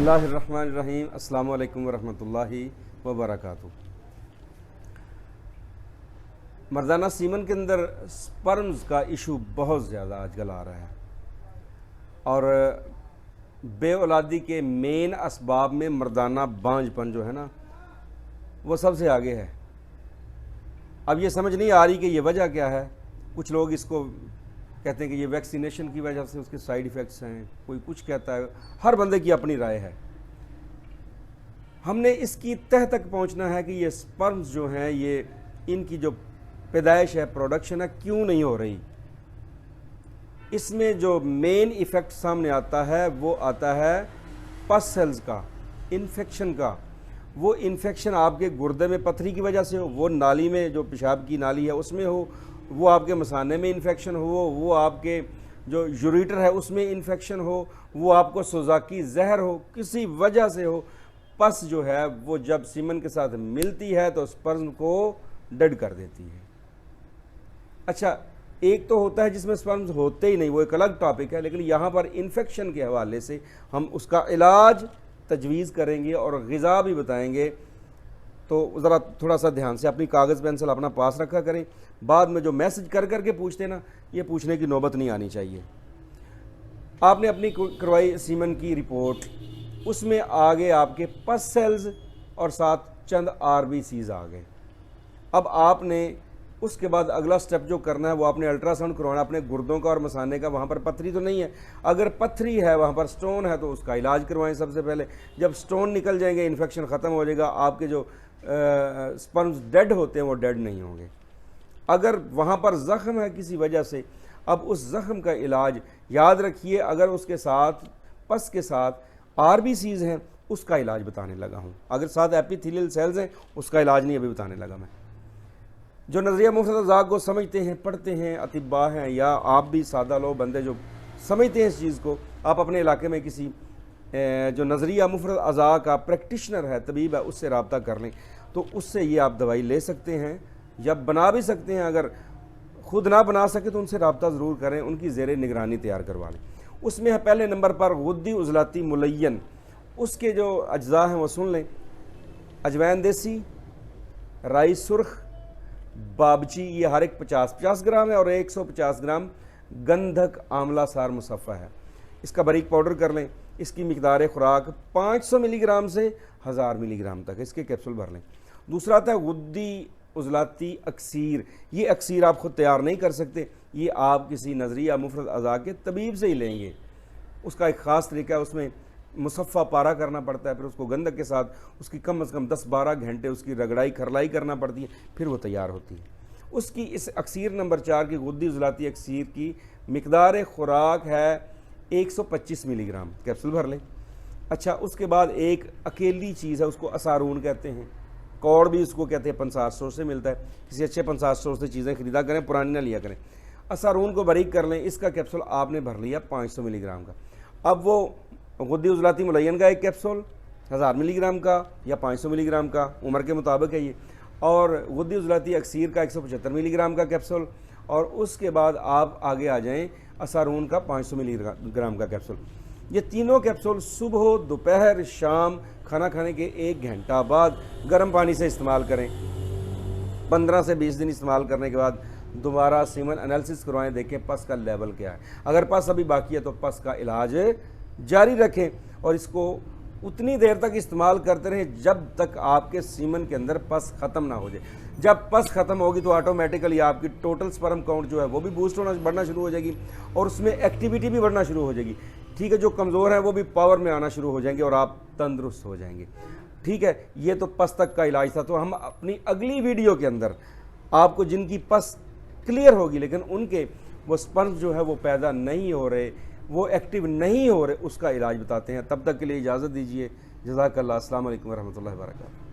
اللہ الرحمن الرحیم۔ السلام علیکم ورحمۃ اللہ وبرکاتہ۔ مردانہ سیمن کے اندر سپرمز کا ایشو بہت زیادہ آج کل آ رہا ہے، اور بے اولادی کے مین اسباب میں مردانہ بانجھ پن جو ہے نا وہ سب سے آگے ہے۔ اب یہ سمجھ نہیں آ رہی کہ یہ وجہ کیا ہے۔ کچھ لوگ اس کو کہتے ہیں کہ یہ ویکسینیشن کی وجہ سے اس کے سائیڈ ایفیکٹس ہیں، کوئی کچھ کہتا ہے، ہر بندے کی اپنی رائے ہے۔ ہم نے اس کی تہ تک پہنچنا ہے کہ یہ سپرمز جو ہیں، یہ ان کی جو پیدائش ہے، پروڈکشن ہے، کیوں نہیں ہو رہی۔ اس میں جو مین ایفیکٹ سامنے آتا ہے وہ آتا ہے پس سیلز کا، انفیکشن کا۔ وہ انفیکشن آپ کے گردے میں پتھری کی وجہ سے ہو، وہ نالی میں جو پیشاب کی نالی ہے اس میں ہو، وہ آپ کے مثانے میں انفیکشن ہو، وہ آپ کے جو یوریٹر ہے اس میں انفیکشن ہو، وہ آپ کو سوزاکی زہر ہو، کسی وجہ سے ہو، پس جو ہے وہ جب سیمن کے ساتھ ملتی ہے تو سپرم کو ڈیڈ کر دیتی ہے۔ اچھا، ایک تو ہوتا ہے جس میں سپرمز ہوتے ہی نہیں، وہ ایک الگ ٹاپک ہے، لیکن یہاں پر انفیکشن کے حوالے سے ہم اس کا علاج تجویز کریں گے اور غذا بھی بتائیں گے۔ تو ذرا تھوڑا سا دھیان سے اپنی کاغذ پینسل اپنا پاس رکھا کریں۔ بعد میں جو میسج کر کے پوچھتے ہیں نا، یہ پوچھنے کی نوبت نہیں آنی چاہیے۔ آپ نے اپنی کروائی سیمن کی رپورٹ، اس میں آگے آپ کے پس سیلز اور ساتھ چند آر بی سیز آ گئے۔ اب آپ نے اس کے بعد اگلا سٹیپ جو کرنا ہے وہ آپ نے الٹرا ساؤنڈ کروانا اپنے گردوں کا اور مثانے کا۔ وہاں پر پتھری تو نہیں ہے، اگر پتھری ہے وہاں پر سٹون ہے تو اس کا علاج کروائیں سب سے پہلے۔ جب سٹون نکل جائیں گے، انفیکشن ختم ہو جائے گا، آپ کے جو سپرمز ڈیڈ ہوتے ہیں وہ ڈیڈ نہیں ہوں گے۔ اگر وہاں پر زخم ہے کسی وجہ سے، اب اس زخم کا علاج یاد رکھیے، اگر اس کے ساتھ پس کے ساتھ آر بی سیز ہیں اس کا علاج بتانے لگا ہوں، اگر ساتھ ایپیتھیلیل سیلز ہیں اس کا علاج نہیں ابھی بتانے لگا میں۔ جو نظریہ مفرد اعضاء کو سمجھتے ہیں، پڑھتے ہیں، اطباء ہیں، یا آپ بھی سادہ لوگ بندے جو سمجھتے ہیں اس چیز کو، آپ اپنے علاقے میں کسی جو نظریہ مفرد اعضاء کا پریکٹیشنر ہے، طبیب ہے، اس سے رابطہ کر لیں تو اس سے یہ آپ دوائی لے سکتے ہیں یا بنا بھی سکتے ہیں۔ اگر خود نہ بنا سکے تو ان سے رابطہ ضرور کریں، ان کی زیر نگرانی تیار کروا لیں۔ اس میں ہے پہلے نمبر پر غدی عضلاتی ملین، اس کے جو اجزاء ہیں وہ سن لیں: اجوین دیسی، رائی سرخ، بابچی، یہ ہر ایک 50 گرام ہے، اور 150 گرام گندھک آملہ سار مصفہ ہے۔ اس کا باریک پاؤڈر کر لیں۔ اس کی مقدار خوراک 500 ملی گرام سے 1000 ملی گرام تک، اس کے کیپسول بھر لیں۔ دوسرا آتا ہے غدی عضلاتی اکسیر۔ یہ اکسیر آپ خود تیار نہیں کر سکتے، یہ آپ کسی نظریہ مفرد اعضاء کے طبیب سے ہی لیں گے۔ اس کا ایک خاص طریقہ ہے، اس میں مصفہ پارا کرنا پڑتا ہے، پھر اس کو گندھک کے ساتھ اس کی کم از کم 10-12 گھنٹے اس کی رگڑائی کھرلائی کرنا پڑتی ہے، پھر وہ تیار ہوتی ہے۔ اس کی اس اکسیر نمبر 4 کی غدی عضلاتی اکسیر کی مقدار خوراک ہے 125 ملی گرام، کیپسول بھر لیں۔ اچھا، اس کے بعد ایک اکیلی چیز ہے، اس کو اسارون کہتے ہیں، کوڑ بھی اس کو کہتے ہیں، پنسار اسٹور سے ملتا ہے۔ کسی اچھے پنسار اسٹور سے چیزیں خریدا کریں، پرانی نہ لیا کریں۔ اسارون کو باریک کر لیں، اس کا کیپسول آپ نے بھر لیا 500 ملی گرام کا۔ اب وہ غدی عضلاتی ملین کا ایک کیپسول 1000 ملی گرام کا یا 500 ملی گرام کا، عمر کے مطابق ہے یہ، اور غدی عضلاتی اکسیر کا 175 ملی گرام کا کیپسول، اور اس کے بعد آپ آگے آ جائیں اسارون کا 500 ملی گرام کا کیپسول۔ یہ تینوں کیپسول صبح، دوپہر، شام کھانا کھانے کے 1 گھنٹہ بعد گرم پانی سے استعمال کریں۔ 15 سے 20 دن استعمال کرنے کے بعد دوبارہ سیمن انالیسس کروائیں، دیکھیں پس کا لیول کیا ہے۔ اگر پس ابھی باقی ہے تو پس کا علاج جاری رکھیں، اور اس کو اتنی دیر تک استعمال کرتے رہیں جب تک آپ کے سیمن کے اندر پس ختم نہ ہو جائے۔ جب پس ختم ہوگی تو آٹومیٹیکلی آپ کی ٹوٹل سپرم کاؤنٹ جو ہے وہ بھی بوسٹ ہونا بڑھنا شروع ہو جائے گی، اور اس میں ایکٹیویٹی بھی بڑھنا شروع ہو جائے گی۔ ٹھیک ہے، جو کمزور ہیں وہ بھی پاور میں آنا شروع ہو جائیں گے اور آپ تندرست ہو جائیں گے۔ ٹھیک ہے، یہ تو پس تک کا علاج تھا۔ تو ہم اپنی اگلی ویڈیو کے اندر آپ کو جن کی پس کلیئر ہوگی لیکن ان کے وہ سپرم جو ہے وہ پیدا نہیں ہو رہے، وہ ایکٹیو نہیں ہو رہے، اس کا علاج بتاتے ہیں۔ تب تک کے لیے اجازت دیجیے۔ جزاک اللہ۔ السلام علیکم ورحمۃ اللہ وبرکاتہ۔